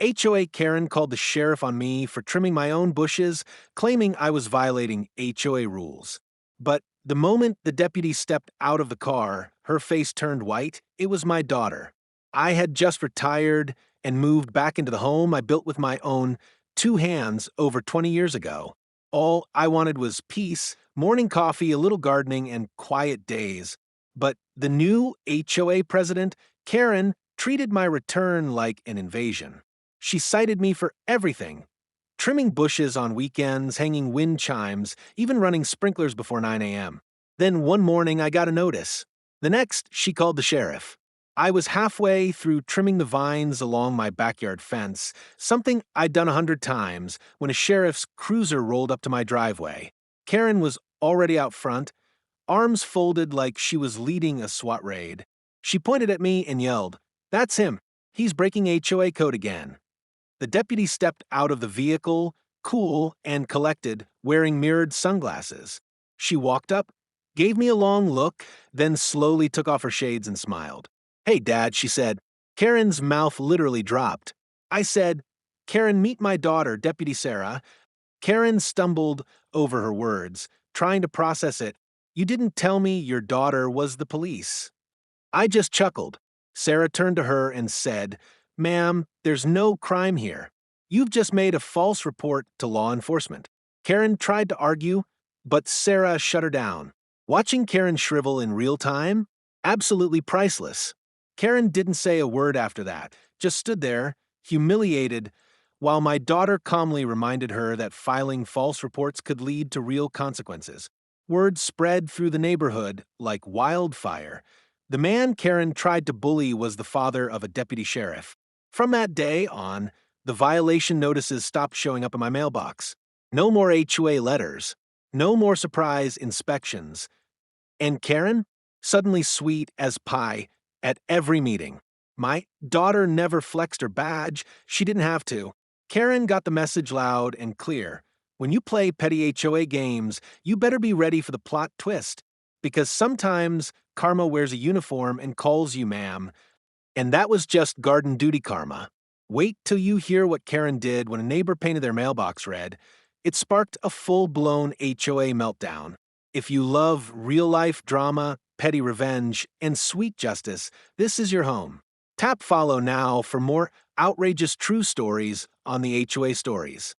HOA Karen called the sheriff on me for trimming my own bushes, claiming I was violating HOA rules. But the moment the deputy stepped out of the car, her face turned white. It was my daughter. I had just retired and moved back into the home I built with my own two hands over 20 years ago. All I wanted was peace, morning coffee, a little gardening, and quiet days. But the new HOA president, Karen, treated my return like an invasion. She cited me for everything: trimming bushes on weekends, hanging wind chimes, even running sprinklers before 9 a.m. Then one morning I got a notice. The next, she called the sheriff. I was halfway through trimming the vines along my backyard fence, something I'd done 100 times, when a sheriff's cruiser rolled up to my driveway. Karen was already out front, arms folded like she was leading a SWAT raid. She pointed at me and yelled, "That's him. He's breaking HOA code again." The deputy stepped out of the vehicle, cool and collected, wearing mirrored sunglasses. She walked up, gave me a long look, then slowly took off her shades and smiled. "Hey, Dad," she said. Karen's mouth literally dropped. I said, "Karen, meet my daughter, Deputy Sarah." Karen stumbled over her words, trying to process it. "You didn't tell me your daughter was the police." I just chuckled. Sarah turned to her and said, "Ma'am, there's no crime here. You've just made a false report to law enforcement." Karen tried to argue, but Sarah shut her down. Watching Karen shrivel in real time? Absolutely priceless. Karen didn't say a word after that, just stood there, humiliated, while my daughter calmly reminded her that filing false reports could lead to real consequences. Word spread through the neighborhood like wildfire. The man Karen tried to bully was the father of a deputy sheriff. From that day on, the violation notices stopped showing up in my mailbox. No more HOA letters. No more surprise inspections. And Karen? Suddenly sweet as pie at every meeting. My daughter never flexed her badge. She didn't have to. Karen got the message loud and clear. When you play petty HOA games, you better be ready for the plot twist. Because sometimes karma wears a uniform and calls you ma'am. And that was just garden duty karma. Wait till you hear what Karen did when a neighbor painted their mailbox red. It sparked a full-blown HOA meltdown. If you love real-life drama, petty revenge, and sweet justice, this is your home. Tap follow now for more outrageous true stories on the HOA Stories.